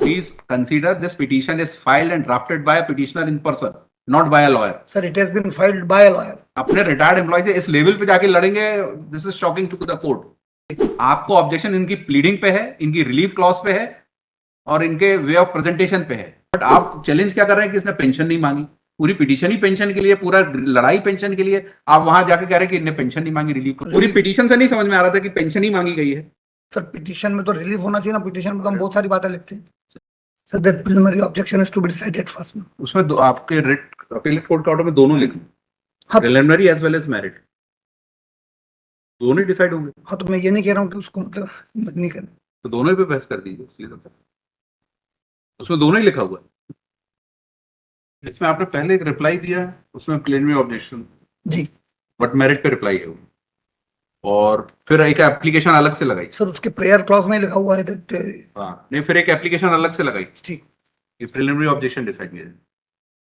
Please consider this petition is filed and drafted by a petitioner in person, not by a lawyer. Sir, it has been filed by a lawyer. अपने retired employ से इस level पे जाके लड़ेंगे, this is shocking to the court. आपको objection इनकी pleading पे है, इनकी रिलीफ क्लॉज पे है और इनके वे ऑफ प्रेजेंटेशन पे है. बट आप चैलेंज क्या कर रहे हैं कि इसने पेंशन नहीं मांगी. पूरी पिटीशन ही पेंशन के लिए, पूरा लड़ाई पेंशन के लिए. आप वहां जाके कह रहे हैं कि इनने पेंशन नहीं मांगी, रिलीफ. पूरी पिटीशन से नहीं समझ में आ रहा था कि पेंशन ही मांगी गई है. सर, पिटीशन में तो रिलीफ होना चाहिए ना. पिटीशन में तो हम बहुत सारी बातें लिखते हैं. Sir, that preliminary objection is to be decided first. उसमें आपके रिट अपीलेट कोर्ट के ऑर्डर में दोनों लिखे, हाँ, preliminary as well as merit, दोनों ही डिसाइड होंगे. हाँ, तो मैं ये नहीं कह रहा हूँ कि उसको मतलब नहीं करना. तो दोनों ही पे बहस कर दीजिए, इसलिए तो उसमें दोनों ही लिखा हुआ है. इसमें आपने पहले एक रिप्लाई दिया है, उसमें प्रिलिमिनरी ऑब्जेक्शन जी, बट मेरिट पे रिप्लाई है वो. और फिर एक एप्लीकेशन अलग से लगाई. सर उसके प्रेयर क्लॉज में लिखा हुआ है दैट. हाँ, नहीं, फिर एक एप्लीकेशन अलग से लगाई. ठीक. ये प्रिलिमिनरी ऑब्जेक्शन डिसाइड किया.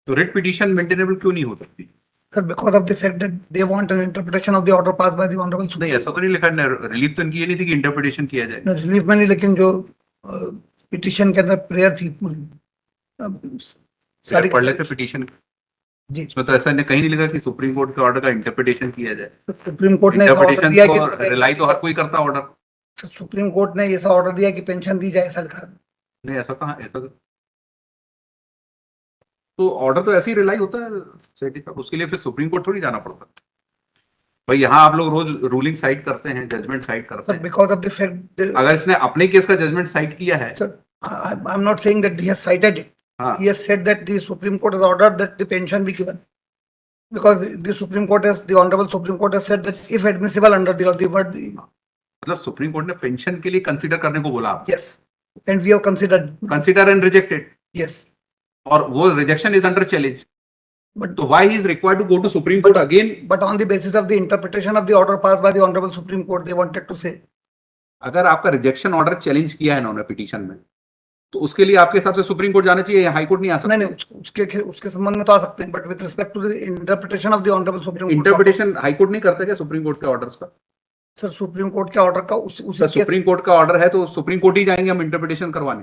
तो रिट पिटीशन मेंटेनेबल क्यों नहीं हो सकती? Sir, because of the fact that they want an interpretation of the order passed by the honorable Supreme. नहीं, ऐसा तो नहीं लिखा. रिलीफ तो इनकी ये नहीं थी कि इंटरप्रिटेशन किया जाए. रिलीफ में नहीं, लेकिन जो पिटीशन के अंदर प्रेयर थी सारी पढ़ लेते पिटीशन जी. इसमें तो ऐसा कहीं नहीं लिखा कि सुप्रीम कोर्ट के ऑर्डर का इंटरप्रिटेशन किया जाए. सुप्रीम कोर्ट ने ऑर्डर दिया कि रिलाई तो हर कोई करता ऑर्डर. सुप्रीम कोर्ट ने ऐसा ऑर्डर दिया कि पेंशन दी जाए. ऐसा लिखा नहीं, ऐसा कहाँ. ऐसा तो ऑर्डर तो ऐसे ही रिलाई होता है. उसके लिए फिर सुप्रीम कोर्ट थोड़ी जाना पड़ता. भाई यहाँ आप लोग रोज रूलिंग साइट करते हैं, जजमेंट साइट करते हैं. बिकॉज ऑफ द फैक्ट, अगर इसने अपने केस का जजमेंट साइट किया है. Sir, I am not saying that he has cited it. He has said that the Supreme Court has ordered that the pension be given, because the Honorable Supreme Court has said that if admissible under the word. मतलब supreme Court ने pension के लिए consider करने को बोला. Yes, and we have considered and rejected. Yes, और वो rejection is under challenge. but तो why he is required to go to Supreme Court again? But on the basis of the interpretation of the order passed by the Honorable Supreme Court, they wanted to say. अगर आपका rejection order challenge किया है इन्होंने petition में, तो उसके लिए आपके हिसाब से सुप्रीम कोर्ट जाना चाहिए, हाई कोर्ट नहीं आ सकता. नहीं, उसके संबंध में तो आ सकते हैं, but with respect to the interpretation of the honourable Supreme Court. Interpretation High Court नहीं करता क्या सुप्रीम कोर्ट के ऑर्डर्स का? सर, सुप्रीम कोर्ट के ऑर्डर का सुप्रीम कोर्ट का ऑर्डर है तो सुप्रीम कोर्ट ही जाएंगे हम इंटरप्रिटेशन करवाने,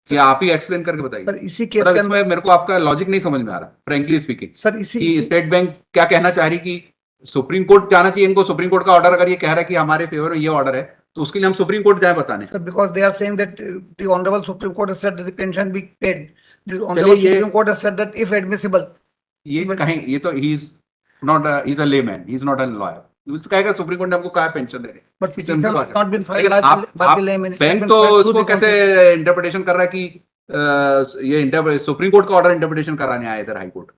कि आप ही एक्सप्लेन करके बताइए. सर, इसी केस के अंदर मेरे को आपका लॉजिक नहीं समझ में आ रहा, फ्रैंकली स्पीकिंग. सर, इसी स्टेट बैंक क्या कहना चाह रही कि सुप्रीम कोर्ट जाना चाहिए इनको. सुप्रीम कोर्ट का ऑर्डर अगर ये कह रहा है कि हमारे फेवर में ये ऑर्डर है, तो उसके लिए हम सुप्रीम कोर्ट जाए बताने. Sir, because they are saying that the honourable Supreme Court has said that the pension be paid. The honourable Supreme Court has said that if admissible. ये कहीं, ये तो he is not, he is a layman, he is not a lawyer. उसको कहेगा Supreme Court ने हमको कहा pension देने. But petition not been filed by the layman. Bank तो उसको कैसे इंटरप्रिटेशन कर रहा है कि ये सुप्रीम कोर्ट का ऑर्डर इंटरप्रिटेशन कराने आया इधर हाई कोर्ट.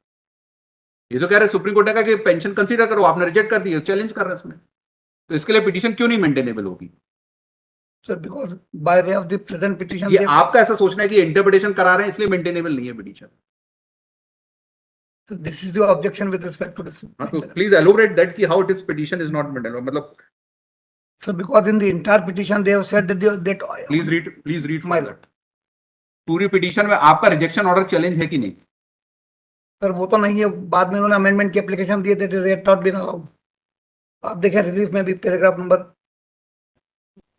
ये तो कह रहे सुप्रीम कोर्ट ने कहा कि पेंशन कंसीडर करो, आपने रिजेक्ट कर दिया, चैलेंज कर रहे हैं इसमें. तो इसके लिए पिटीशन क्यों नहीं मेंटेनेबल होगी? Sir, because by way of the present petition, ये आपका ऐसा सोचना है कि इंटरप्रिटेशन करा रहे हैं इसलिए मेंटेनेबल नहीं है petition. So this is the objection with respect to this. Please elaborate that कि how it is petition is not maintainable. मतलब. Sir, because in the entire petition they have said that. Please read. My lord. पूरी petition में आपका rejection order challenge है कि नहीं? Sir, वो तो नहीं है. बाद में उन्होंने अमेंडमेंट की एप्लीकेशन दिए थे, they had not been allowed. आप देखें रिलीफ में भी paragraph number.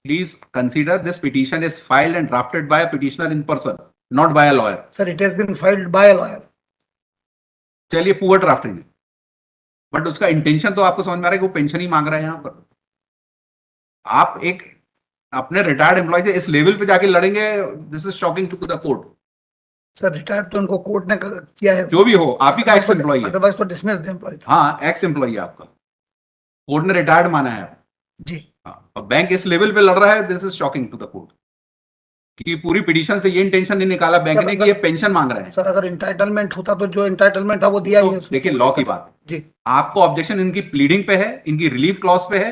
Please consider this petition is filed and drafted by a petitioner in person, not by a lawyer. Sir, it has been filed by a lawyer. चलिए poor drafting है, but उसका intention तो आपको समझ में आ रहा है कि वो पेंशन ही मांग रहा है. यहाँ पर आप एक अपने रिटायर्ड एम्प्लॉय से इस लेवल पे जाके लड़ेंगे, this is shocking to the court. Sir, retired तो उनको कोर्ट ने किया है. जो भी हो, आप ही का एक्स एम्प्लॉय है. अदरवाइज तो डिसमिस द एम्प्लॉय. हाँ, एक्स एम्प्लॉय है आपका, कोर्ट ने रिटायर्ड माना है जी. हाँ, बैंक इस लेवल पे लड़ रहा है, this is shocking to the court. कि पूरी पिटीशन से ये इंटेंशन नहीं निकाला बैंक ने कि ये पेंशन मांग रहे हैं. सर, अगर इंटाइटलमेंट होता तो जो इंटाइटलमेंट था वो दिया ही है. देखिए लॉ की बात जी. आपको ऑब्जेक्शन इनकी प्लीडिंग पे है, इनकी रिलीफ क्लॉज पे है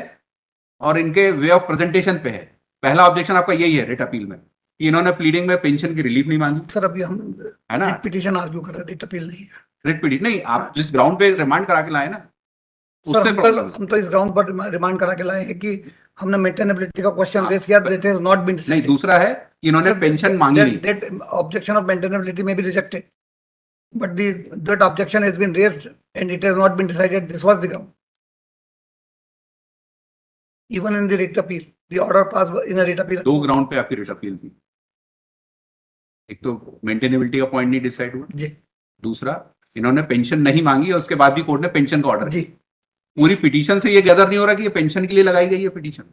और इनके वे ऑफ प्रेजेंटेशन पे है. पहला ऑब्जेक्शन आपका यही है रिट अपील में कि इन्होंने प्लीडिंग में पेंशन की रिलीफ नहीं मांगी. सर, अभी हम है ना पिटीशन आर्ग्यू कर रहे हैं, रिट अपील नहीं है. रिट पिटीशन नहीं, आप जिस ग्राउंड पे रिमांड करा के लाए ना, उससे हम तो इस ग्राउंड पर रिमांड करा के लाए हैं कि हमने मेंटेनेबिलिटी का क्वेश्चन रेज किया, दैट हैज नॉट बीन. नहीं, दूसरा है कि इन्होंने पेंशन मांगी नहीं. दैट ऑब्जेक्शन ऑफ मेंटेनेबिलिटी में भी rejected, but that objection has been raised and it has not been decided. This was the ground. Even in the writ appeal, the order pass in a writ appeal. दो ground पे आपकी writ appeal थी. एक तो maintainability का point नहीं decide हुआ जी, दूसरा इन्होंने पेंशन नहीं मांगी और उसके बाद भी कोर्ट ने पेंशन का ऑर्डर जी। पूरी पिटीशन से ये गैदर नहीं हो रहा कि ये पेंशन के लिए लगाई गई है पिटीशन।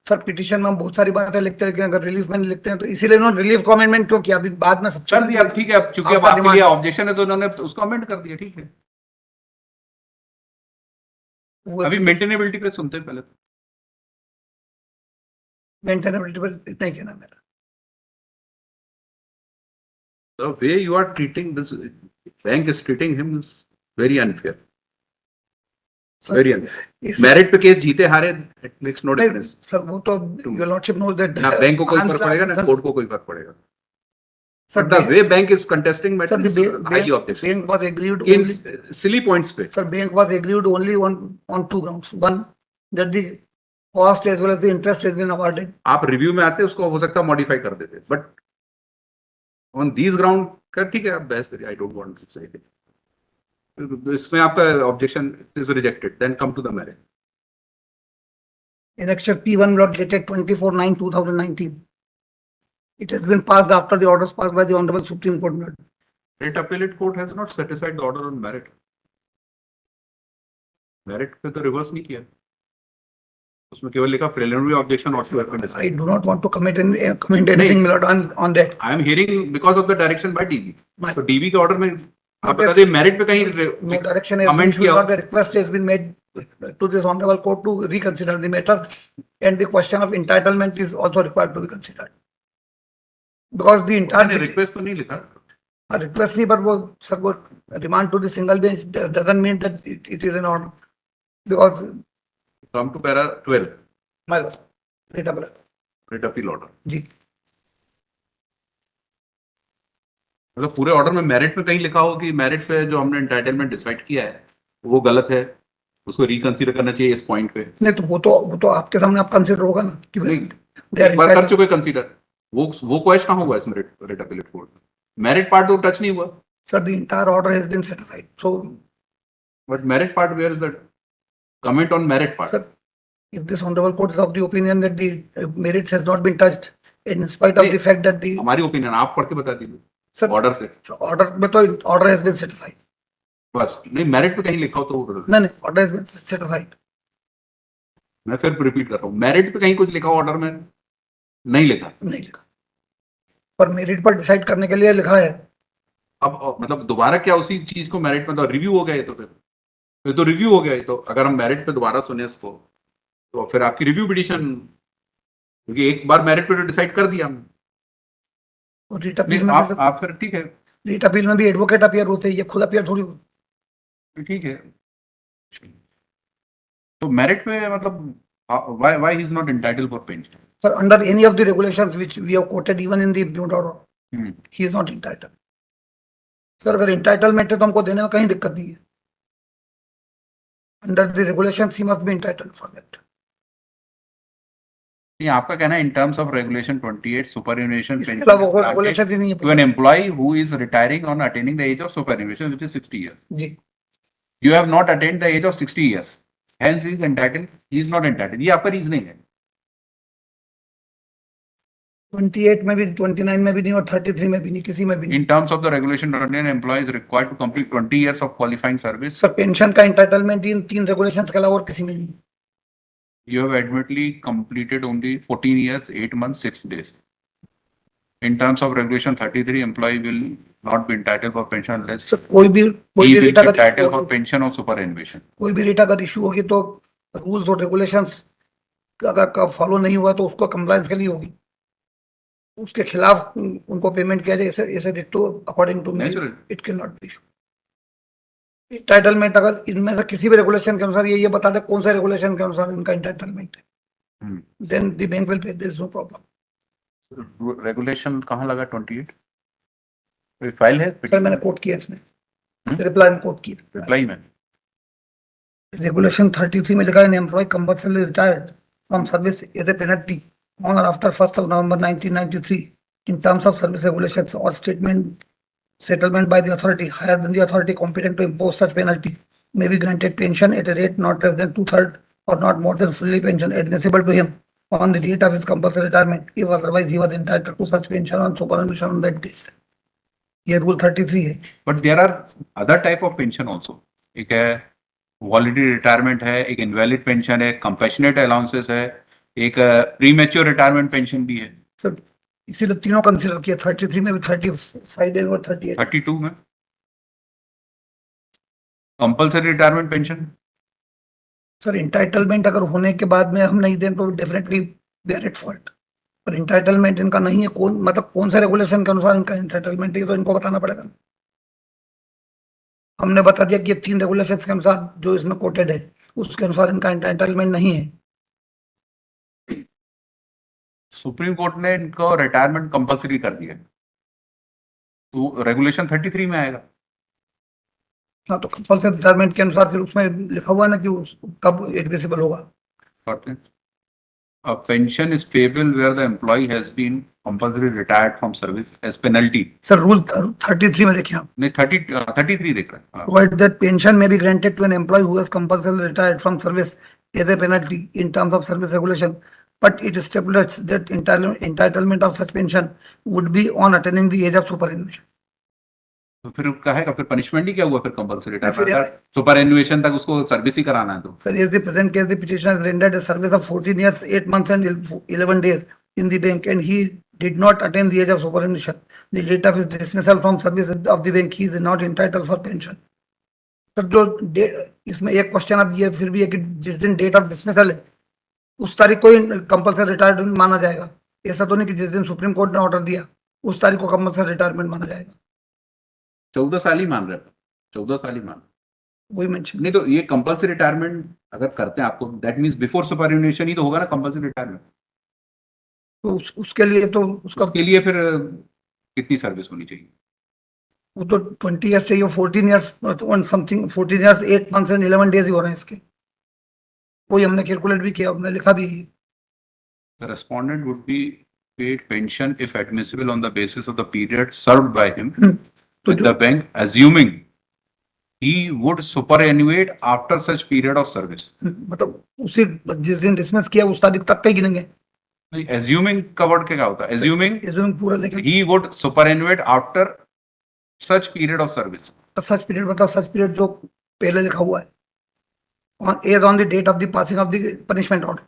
सर पिटीशन में हम बहुत सारी बातें लिखते हैं, लेकिन अगर रिलीफ में लिखते हैं तो इसीलिए इन्होंने रिलीफ को अमेंडमेंट क्यों किया? अभी बाद में सब कर दिया, अब ठीक है, अब चूंकि अब आपका आपके लिए demand- ऑब्जेक्शन है तो उन्होंने उसको अमेंड कर दिया, ठीक है। अभी मेंटेनेबिलिटी पे सुनते हैं पहले तो। मेंटेनेबिलिटी पर इतना ही कहना है मेरा। The way you are treating this bank is treating him is very unfair. Very unfair. Merit पे केस जीते हारे it makes no difference. Sir वो तो your lordship knows that ना बैंक को कोई फर्क पड़ेगा ना कोर्ट को कोई फर्क पड़ेगा। Sir, But the way bank is contesting matter Sir, is the highly objectionable. bank was agreed In only, silly points पे। sir, bank was agreed only on two grounds. One, that the cost as well as the interest has been awarded. आप review में आते उसको हो सकता है modify कर देते, बट ऑन दीज ग्राउंड का ठीक है, आप बहस करिए, I don't want to say it. इसमें आपका objection is rejected, then come to the merits. In Action P1 lot dated 24/9/2019. It has been passed after the orders passed by the Honorable Supreme Court. State Appellate Court has not set aside the order on merit. Merit पे तो reverse नहीं किया, उसमें केवल लिखा preliminary objection ought to have been I decided. do not want to comment anything, my lord, on that. I am hearing because of the direction by DB. My- So DB के order में आप बता दें merit पे कहीं No direction has been comment issued, किया or the request has been made to this Honorable Court to reconsider the matter, and the question of entitlement is also required to be considered. Because the entire request तो नहीं लिखा। request नहीं, but वो sir वो demand to the single bench doesn't mean that it is an order. Because Come to para 12, my lord, writ of- writ appeal order। जी, मतलब पूरे order में merit में कहीं लिखा हो कि मेरिट पे जो हमने एंटाइटलमेंट डिसाइड किया है वो गलत है, उसको रिकंसीडर करना चाहिए इस पॉइंट पे। नहीं तो वो तो आपके सामने आप कंसिडर होगा ना कि नहीं, they are एक बार कर entitled- चुके कंसीडर, वो क्वेश्चन कहाँ हुआ इस मेरिट अपीलेट कोर्ट में? मेरिट पार्ट तो टच नहीं हुआ, Sir, the entire order has been set aside. So, but merit part where is the comment on merit part? sir, if this Honorable Court is of the opinion that the merits has not been touched, in spite of the fact that the हमारी opinion आप पढ़ के बता दीजिए sir, order से। order में तो order has been set aside. बस नहीं, मेरिट पे कहीं लिखा हो तो नहीं, order has been set aside. मैं फिर रिपीट कर रहा हूँ, मेरिट पे कहीं कुछ लिखा ऑर्डर में नहीं लिखा। नहीं लिखा, पर मेरिट पर डिसाइड करने के लिए लिखा है। अब मतलब दोबारा क्या उसी चीज को मेरिट में तो रिव्यू हो गया, तो फिर तो रिव्यू हो गया, तो अगर हम मेरिट पे दोबारा सुने इसको तो फिर आपकी रिव्यू पिटीशन, क्योंकि एक बार मेरिट पे तो डिसाइड कर दिया हमने। और रीट अपील में आप फिर ठीक है, रीट अपील में भी एडवोकेट अपीयर होते हैं, ये खुद अपीयर थोड़ी होते। ठीक है। तो मेरिट पे मतलब why he is not entitled for pension? Sir, under any of the regulations which we have quoted even in the impute order, he is not entitled. Sir, अगर entitlement है तो हमको देने में कहीं दिक्कत नहीं है। Under the regulations, he must be entitled for that. नहीं, आपका कहना है in terms of regulation 28 superannuation इसके pension अलावा is कोई granted regulations ही नहीं है। to an employee who is retiring on attaining the age of superannuation, which is 60 years. Ji, You have not attained the age of 60 years. Hence he is entitled, he is not entitled. ये आपका reasoning है। 28 में भी, 29 में भी नहीं और 33 में भी नहीं, किसी में भी नहीं। In terms of the regulation, an employee is required to complete 20 years of qualifying service. Sir pension का entitlement इन 3 regulations के अलावा और किसी में नहीं। You have admittedly completed only 14 years, 8 months, 6 days. In terms of regulation 33, employee will not be entitled for pension unless sir कोई भी he will be REET अगर entitled for pension or superannuation. कोई भी रीट अगर इशू होगी तो रूल्स और regulations अगर फॉलो नहीं हुआ तो उसको कंप्लायंस के लिए होगी, उसके खिलाफ उनको पेमेंट किया जाए, ऐसे डिक्टो according to me Natural. It can not be issue. Entitlement अगर इनमें से किसी भी रेगुलेशन के अनुसार ये बता दे कौन सा रेगुलेशन के अनुसार इनका इंटाइटलमेंट है, then the bank will pay, there is no problem. Regulation कहाँ लगा 28? कोई फाइल है? सर मैंने कोट किया इसमें, रिप्लाई में कोट किया, रिप्लाई में रेगुलेशन 33 में लिखा है, an employ compulsory retired from service as a penalty on or after 1st of November 1993 in terms of service regulations or settlement by the authority higher than the authority competent to impose such penalty may be granted pension at a rate not less than 2/3 or not more than fully pension admissible to him on the date of his compulsory retirement if otherwise he was entitled to such pension on superannuation on that date. ये rule 33 है। But there are other type of pension also. एक है voluntary retirement है, एक invalid pension है, compassionate allowances है, एक pre mature retirement pension भी है। सर इसीलिए तीनों कंसिडर किया, 33 में भी 35 है और 38। 32 में compulsory retirement pension. Sir entitlement अगर होने के बाद में हम नहीं दें तो definitely we are at fault, पर इंटाइटलमेंट इनका नहीं है। कौन मतलब कौन से रेगुलेशन के अनुसार इनका इंटाइटलमेंट है, तो इनको बताना पड़ेगा। हमने बता दिया कि ये 3 रेगुलेशन के अनुसार जो इसमें कोटेड है उसके अनुसार इनका इंटाइटलमेंट नहीं है। सुप्रीम कोर्ट ने इनको रिटायरमेंट कंपल्सरी कर दिया, तो रेगुलेशन 33 में आएगा। हाँ तो कंपल्सरी रिटायरमेंट के अनुसार फिर उसमें लिखा हुआ है ना कि कब एडमिसिबल होगा। A pension is payable where the employee has been compulsory retired from service as penalty. Sir rule 33 में देखिए आप, नहीं 33 देख रहे हैं। Provide that pension may be granted to an employee who has compulsorily retired from service as a penalty in terms of service regulation, but it stipulates that entitlement of such pension would be on attaining the age of superannuation. तो फिर कहेगा फिर punishment ही क्या हुआ फिर compulsory फिर retirement, super एन्युएशन तक उसको सर्विस ही कराना है। तो Sir, is the present case the petitioner rendered a service of 14 years, 8 months and 11 days in the bank and he did not attain the age of superannuation. The date of his dismissal from service of the bank, he is not entitled for pension. Sir जो इसमें एक question अब ये फिर भी है कि जिस दिन डेट ऑफ डिसमिसल है उस तारीख को ही कंपल्सरी रिटायरमेंट माना जाएगा। ऐसा तो नहीं कि जिस दिन सुप्रीम कोर्ट ने ऑर्डर दिया उस तारीख को कंपल्सरी रिटायरमेंट माना जाएगा। 14 साल ही मान रहे हैं, 14 साल ही मान। वही मेंशन नहीं तो ये कंपल्सरी रिटायरमेंट अगर करते हैं आपको, दैट मींस बिफोर सुपरएन्युएशन ही तो होगा ना कंपल्सरी रिटायरमेंट। तो उसके लिए तो उसका के लिए फिर कितनी सर्विस होनी चाहिए? वो तो 20 ईयर्स चाहिए, 14 years something, 14 years 8 months and 11 days ही हो रहे हैं इसके। वही हमने कैलकुलेट भी किया, हमने लिखा भी। The respondent would be paid pension if admissible on the basis of the period served by him तो with the bank, assuming he would superannuate after such period of service. मतलब उसी जिस दिन डिसमिस किया उस तारीख तक का ही गिनेंगे। Assuming का वर्ड क्या होता है? Assuming पूरा लेकिन he would superannuate after such period of service. Such period मतलब सच पीरियड जो पहले लिखा हुआ है on as on the date of the passing of the punishment order,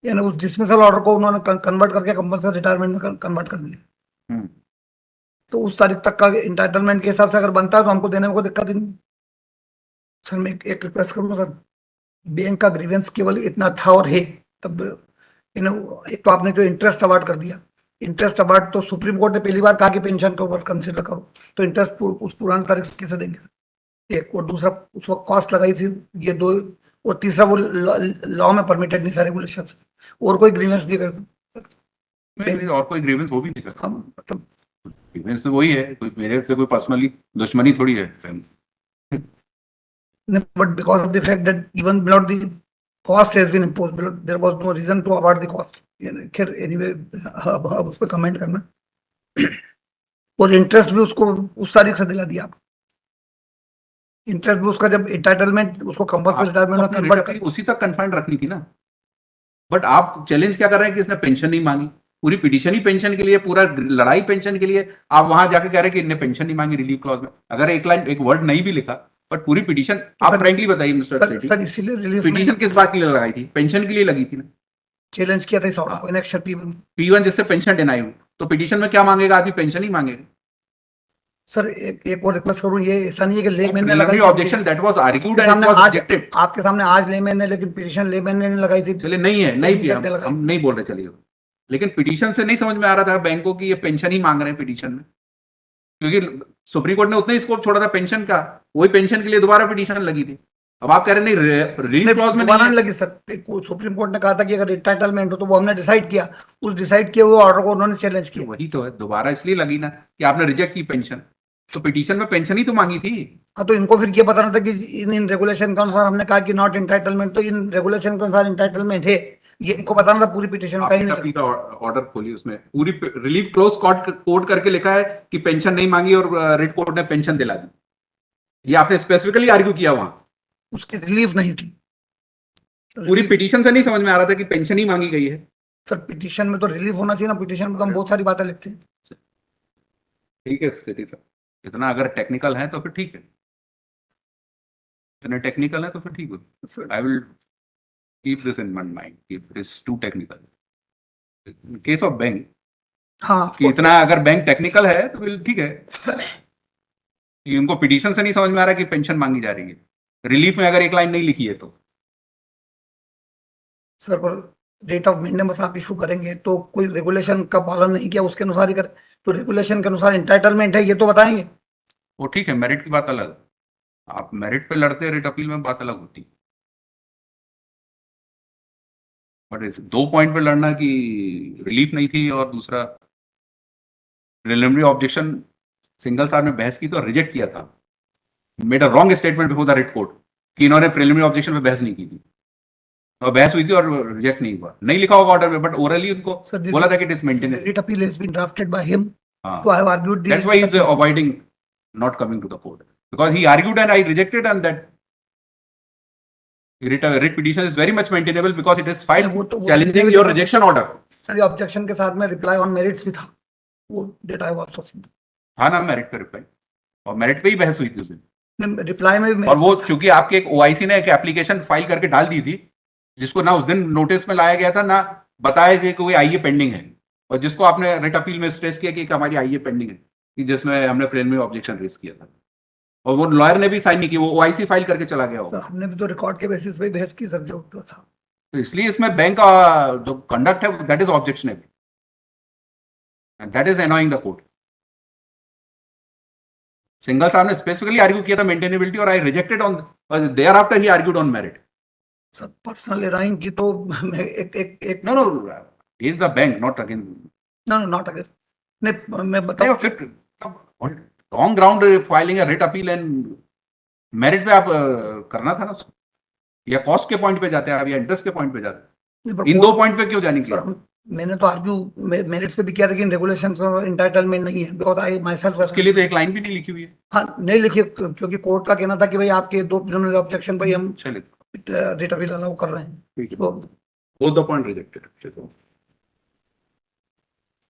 यानी उस डिसमिसल ऑर्डर को उन्होंने कन्वर्ट करके कंपल्सरी रिटायरमेंट में कन्वर्ट कर दिया। तो उस तारीख तक का इंटाइटलमेंट के हिसाब से अगर बनता है तो हमको देने में कोई दिक्कत नहीं। सर मैं एक रिक्वेस्ट करूंगा सर, बैंक का ग्रीवेंस केवल इतना था और है तब एक तो आपने जो इंटरेस्ट अवार्ड कर दिया, इंटरेस्ट अवार्ड तो सुप्रीम कोर्ट ने पहली बार कहा कि पेंशन के ऊपर कंसिडर करो, तो इंटरेस्ट उस पुरानी तारीख से कैसे देंगे? एक और दूसरा उसको कॉस्ट लगाई थी ये दो, और तीसरा वो लॉ में परमिटेड नहीं था रेगुलेशन। और कोई ग्रीवेंस नहीं कर, और कोई ग्रीवेंस हो भी नहीं सकता। मतलब ग्रीवेंस तो वही है, कोई मेरे से कोई पर्सनली दुश्मनी थोड़ी है। but because of the fact that even without the cost has been imposed, there was no reason to award the cost. खैर anyway अब उस पर कमेंट करना। और इंटरेस्ट भी उसको उस तारीख से दिला दिया आप, इंटरेस्ट भी उसका जब एंटाइटलमेंट उसको कंपल्सरी रिटायरमेंट में कन्वर्ट कर उसी तक कन्फाइंड रखनी थी ना। बट आप चैलेंज क्या कर रहे हैं कि इसने पेंशन नहीं मांगी, पूरी पिटीशन ही पेंशन के लिए, पूरा लड़ाई पेंशन के लिए। आप वहां जाके कह रहे हैं कि इनने पेंशन नहीं मांगी रिलीफ क्लॉज में, अगर एक लाइन एक वर्ड नहीं भी लिखा, बट पूरी पिटीशन आप फ्रैंकली बताइए मिस्टर सर इसीलिए रिलीफ पिटीशन किस बात के लिए लगाई थी? पेंशन के लिए लगी थी ना। चैलेंज किया था इस ऑर्डर को, इनेक्शन P1 जिससे पेंशन डिनाई हुई, तो पिटीशन में क्या मांगेगा आदमी? पेंशन ही मांगेगा। सर एक और रिक्वेस्ट करूं, ये ऐसा नहीं है कि लेमैन ने लगाई objection that was argued and was rejected आपके सामने आज लेमैन ने, लेकिन पिटीशन लेमैन ने लगाई थी। चलिए नहीं है, नहीं किया, हम नहीं बोल रहे, चलिए। लेकिन पिटीशन से नहीं समझ में आ रहा था बैंकों की ये पेंशन ही मांग रहे हैं पिटीशन में, क्योंकि सुप्रीम कोर्ट ने उतना ही स्कोप छोड़ा था पेंशन का, वही पेंशन के लिए दोबारा पिटीशन लगी थी। अब आप कह रहे नहीं रिलीफ क्लॉज में नहीं लगी। सर सुप्रीम कोर्ट ने कहा था कि अगर एंटाइटलमेंट हो तो वो हमने डिसाइड किया, उस डिसाइड किए हुए ऑर्डर को उन्होंने चैलेंज किया। वही तो है, दोबारा इसलिए लगी ना कि आपने रिजेक्ट की पेंशन, तो पिटीशन में पेंशन ही तो मांगी थी। हाँ तो इनको फिर ये बताना था कि इन रेगुलेशन के अनुसार हमने कहा कि नॉट एंटाइटलमेंट, तो इन रेगुलेशन के अनुसार एंटाइटलमेंट है, ये इनको बताना था। पूरी पिटीशन का ही नहीं का ऑर्डर खोलिए, उसमें पूरी रिलीफ क्लोज कोड करके लिखा है कि पेंशन नहीं मांगी और रिट कोर्ट ने पेंशन दिला दी। ये आपने स्पेसिफिकली आर्ग्यू किया वहां, उसकी रिलीफ नहीं थी। पूरी पिटीशन से नहीं समझ में आ रहा था कि पेंशन ही मांगी गई है। सर पिटीशन में तो रिलीफ होना चाहिए ना, पिटीशन में तो हम बहुत सारी बातें लिखते हैं। ठीक है सिटी सर, इतना अगर टेक्निकल है तो फिर ठीक है, इतने टेक्निकल है तो फिर ठीक है। I will keep this in my mind, it is too technical. In case of bank हाँ कि इतना अगर बैंक टेक्निकल है तो फिर ठीक है, कि उनको पिटीशन से नहीं समझ में आ रहा है कि पेंशन मांगी जा रही है, रिलीफ में अगर एक लाइन नहीं लिखी है तो। सर पर रेट ऑफ मेंटेनेंस आप इशू करेंगे तो कोई रेगुलेशन का पालन नहीं किया उसके अनुसार ही कर, तो रेगुलेशन के अनुसार इंटाइटलमेंट है ये तो बताएंगे। वो ठीक है, मेरिट की बात अलग, आप मेरिट पे लड़ते रेट अपील में बात अलग होती, बट 2 पॉइंट पे लड़ना कि रिलीफ नहीं थी और दूसरा प्रिलिमिनरी ऑब्जेक्शन सिंगल साहब ने बहस की तो रिजेक्ट किया था, made a wrong statement before the writ court कि इन्होंने प्रिलिमिनरी ऑब्जेक्शन पे बहस नहीं की थी, और बहस हुई थी और रिजेक्ट नहीं हुआ, नहीं लिखा होगा ऑर्डर में बट ओरली उनको बोला था कि it is maintenance. Writ appeal has been drafted by him, हाँ, so I have argued the that's why he's avoiding not coming to the court, because he argued and I rejected, and that writ petition is very much maintainable because it is filed challenging your rejection order. Sir objection के साथ में reply on merits भी था, वो date I was also, हाँ ना, merit पे reply, और मेरिट पे ही बहस हुई थी उस दिन, रिप्लाई में भी और वो चूंकि आपके एक ओआईसी ने एक एप्लीकेशन फाइल करके डाल दी थी, जिसको ना उस दिन नोटिस में लाया गया था ना बताया कि कोई आईए पेंडिंग है, और जिसको आपने रिट अपील में स्ट्रेस किया कि हमारी आईए पेंडिंग है, कि जिसमें हमने प्रिलिमिनरी ऑब्जेक्शन रेज किया था, और वो लॉयर ने भी साइन नहीं की, वो ओआईसी फाइल करके चला गया होगा। हमने भी तो रिकॉर्ड के बेसिस पे बहस की सर जो था, तो इसलिए इसमें बैंक का जो कंडक्ट है that is objectionable, and that is annoying the court. Single साहब ने स्पेसिफिकली आर्ग्यू किया था मेंटेनेबिलिटी, और I rejected on, thereafter he argued on merit. सब पर्सनल एराइंग की तो एक no is the bank not again, no not again, नहीं मैं बताऊं फिर on ground filing writ appeal and merit पे आप करना था ना उसको, या कॉस्ट के पॉइंट पे जाते हैं आप, या इंटरेस्ट के पॉइंट पे जाते हैं, इन 2 पॉइंट पे क्यों जाने की? मैंने तो आर्ग्यू मेरिट्स पे भी किया था कि रेगुलेशन का इंटाइटलमेंट नहीं है, बिकॉज़ आई माय सेल्फ, उसके लिए तो एक लाइन भी नहीं लिखी हुई है। हाँ नहीं लिखी, क्योंकि कोर्ट का कहना था कि भाई आपके 2 प्रिलिमिनरी ऑब्जेक्शन पे हम चलिए रिट अपील अलाउ कर रहे हैं, ठीक है, तो बोथ द पॉइंट रिजेक्टेड।